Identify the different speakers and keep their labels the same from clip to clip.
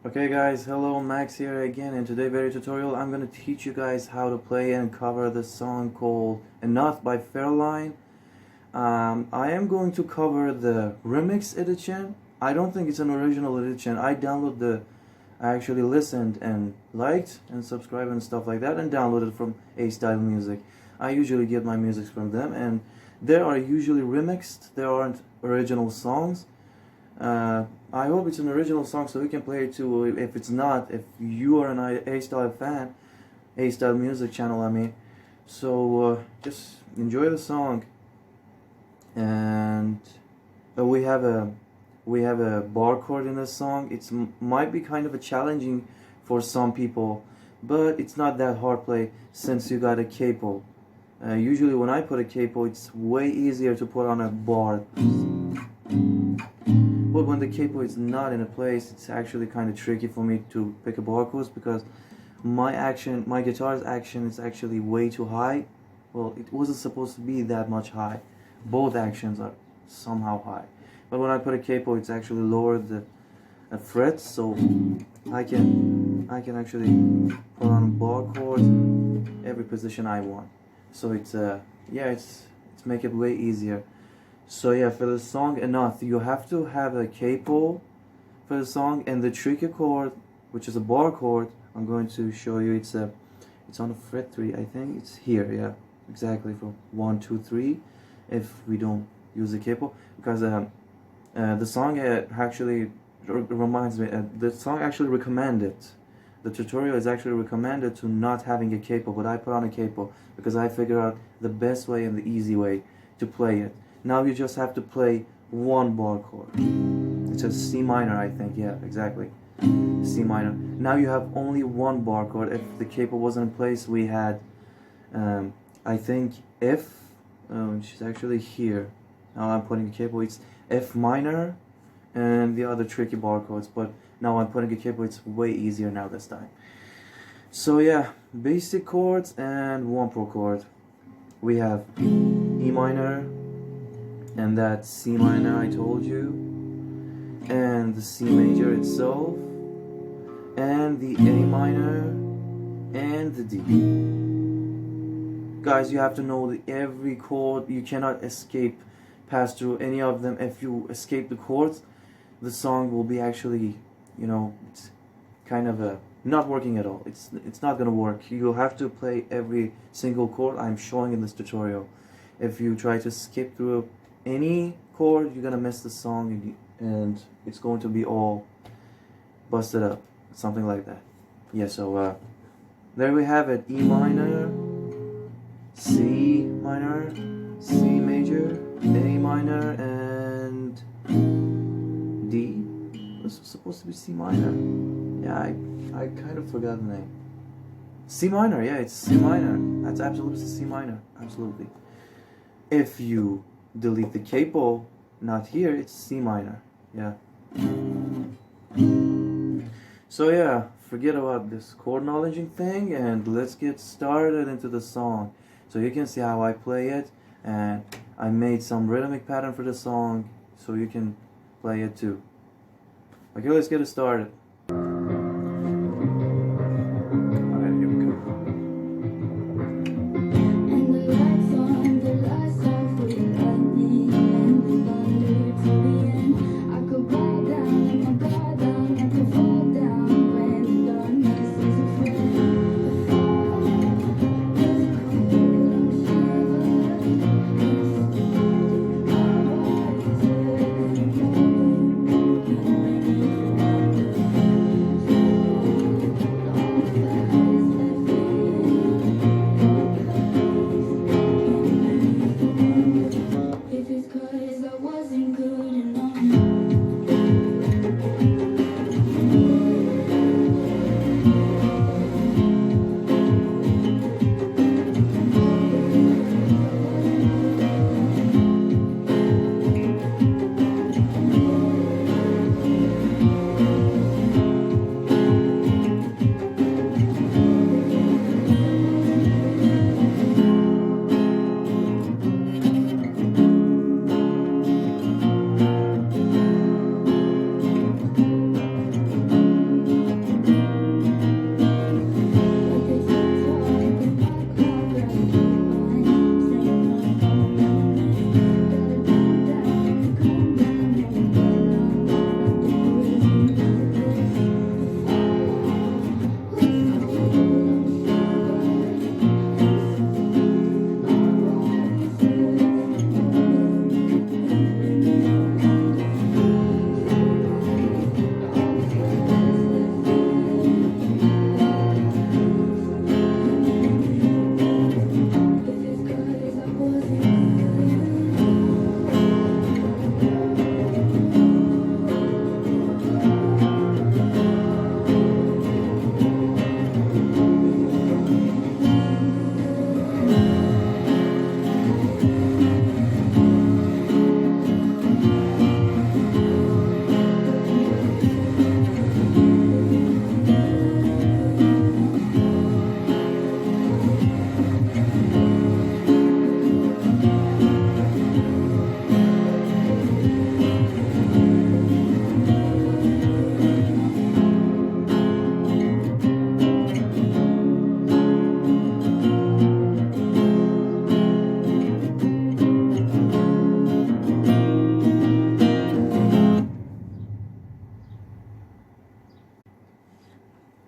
Speaker 1: Okay guys, hello, Max here again. In today's video tutorial I'm going to teach you guys how to play and cover the song called Enough by Fairlane. I am going to cover the remix edition. I don't think it's an original edition. I actually listened and liked and subscribed and stuff like that and downloaded from A-Style Music. I usually get my music from them, and they are usually remixed. They aren't original songs. I hope it's an original song so we can play it too. If it's not, if you are an A-Style fan, A-Style Music channel, I mean. So just enjoy the song. And we have a bar chord in this song. It might be kind of a challenging for some people, but it's not that hard play since you got a capo. Usually when I put a capo, it's way easier to put on a bar. But when the capo is not in a place, it's actually kind of tricky for me to pick a bar chords because my guitar's action is actually way too high. Well, it wasn't supposed to be that much high. Both actions are somehow high. But when I put a capo, it's actually lowered the frets, so I can actually put on bar chords in every position I want. So it's make it way easier. So yeah, for the song Enough, you have to have a capo for the song, and the tricky chord, which is a bar chord, I'm going to show you. It's on a fret 3, I think. It's here, yeah, exactly, for 1, 2, 3. If we don't use the capo, because the song actually reminds me. The song actually recommended. The tutorial is actually recommended to not having a capo, but I put on a capo because I figured out the best way and the easy way to play it. Now you just have to play one bar chord. It's a C minor, I think. Yeah, exactly. C minor. Now you have only one bar chord. If the capo wasn't in place, we had, I think, F. She's actually here. Now I'm putting a capo. It's F minor and the other tricky bar chords. But now I'm putting a capo. It's way easier now this time. So yeah, basic chords and one pro chord. We have E minor, and that C minor I told you, and the C major itself, and the A minor, and the D. Guys, you have to know that every chord, you cannot escape, pass through any of them. If you escape the chords, the song will be actually, it's kind of not working at all. It's not gonna work. You'll have to play every single chord I'm showing in this tutorial. If you try to skip through any chord, you're gonna miss the song, and it's going to be all busted up, something like that. Yeah, so there we have it. E minor, C minor, C major, A minor, and D. This was supposed to be C minor. Yeah, I kind of forgot the name. C minor, yeah, it's C minor. That's absolutely C minor, absolutely. If you delete the capo, not here, it's C minor. Yeah. So yeah, forget about this chord knowledging thing and let's get started into the song. So you can see how I play it, and I made some rhythmic pattern for the song so you can play it too. Okay, let's get it started.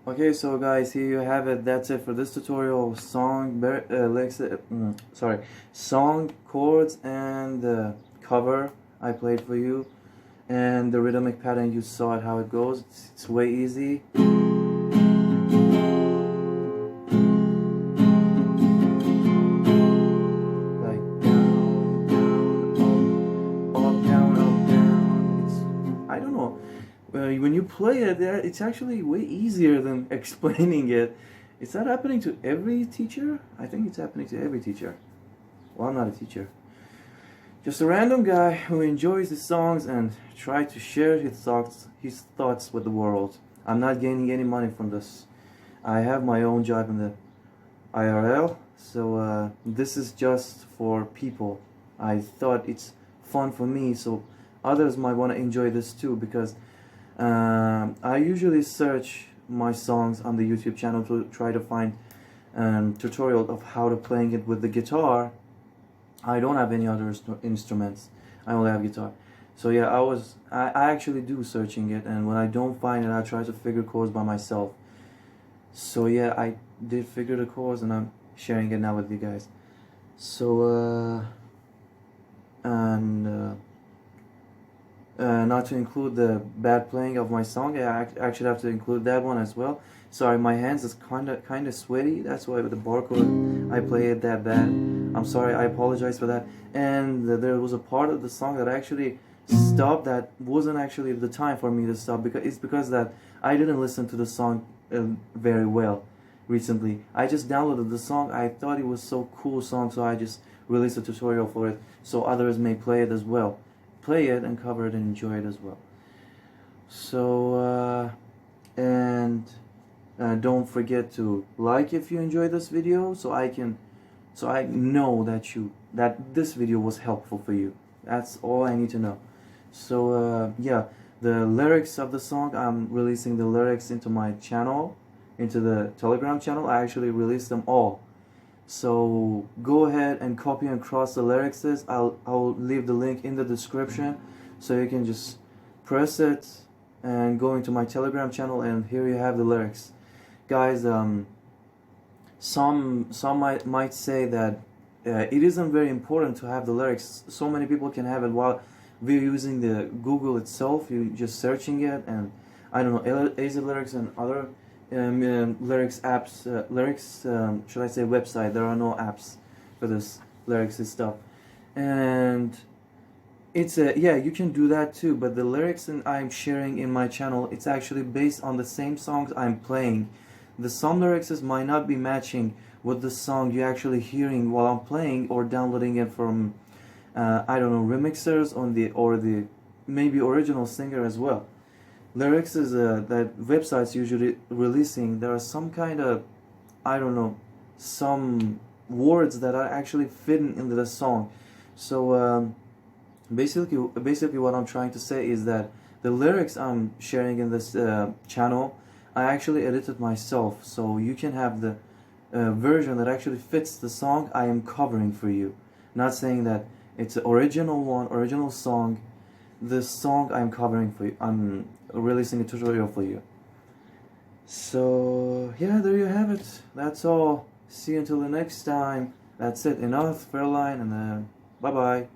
Speaker 1: Okay, so guys, here you have it. That's it for this tutorial. Song, chords, and cover I played for you, and the rhythmic pattern you saw it how it goes. It's way easy. Like down, down, up, down, up, down. It's, I don't know. When you play it there, it's actually way easier than explaining it. Is that happening to every teacher? I think it's happening to every teacher. Well, I'm not a teacher. Just a random guy who enjoys his songs and try to share his thoughts with the world. I'm not gaining any money from this. I have my own job in the IRL, so this is just for people. I thought it's fun for me, so others might want to enjoy this too, because I usually search my songs on the YouTube channel to try to find tutorial of how to playing it with the guitar. I don't have any other instruments. I only have guitar. So yeah, I actually do searching it, and when I don't find it, I try to figure chords by myself. So yeah, I did figure the chords, and I'm sharing it now with you guys. So not to include the bad playing of my song, I actually have to include that one as well. Sorry, my hands is kind of sweaty. That's why with the barcode I play it that bad. I'm sorry. I apologize for that. And there was a part of the song that I actually stopped. That wasn't actually the time for me to stop, because that I didn't listen to the song very well recently. I just downloaded the song. I thought it was so cool song, so I just released a tutorial for it so others may play it as well. Play it and cover it and enjoy it as well. So don't forget to like if you enjoy this video, so I know that this video was helpful for you. That's all I need to know. So yeah, the lyrics of the song, I'm releasing the lyrics into my channel, into the Telegram channel. I actually released them all. So go ahead and copy and cross the lyrics. I'll leave the link in the description, so you can just press it and go into my Telegram channel, and here you have the lyrics. Guys, some might say that it isn't very important to have the lyrics. So many people can have it while we're using the Google itself. You just searching it, and I don't know, Easy Lyrics and other lyrics apps, should I say website. There are no apps for this lyrics and stuff, and it's yeah, you can do that too, but the lyrics I'm sharing in my channel, it's actually based on the same songs I'm playing. The some lyrics might not be matching with the song you're actually hearing while I'm playing, or downloading it from I don't know, remixers or the maybe original singer as well. Lyrics is that websites usually releasing. There are some kind of, I don't know, some words that are actually fitting into the song. So basically what I'm trying to say is that the lyrics I'm sharing in this channel, I actually edited myself, so you can have the version that actually fits the song I am covering for you. Not saying that it's an original song. The song I'm covering for you, I'm releasing a tutorial for you. So yeah, there you have it. That's all. See you until the next time. That's it. Enough, fairlane, and bye bye.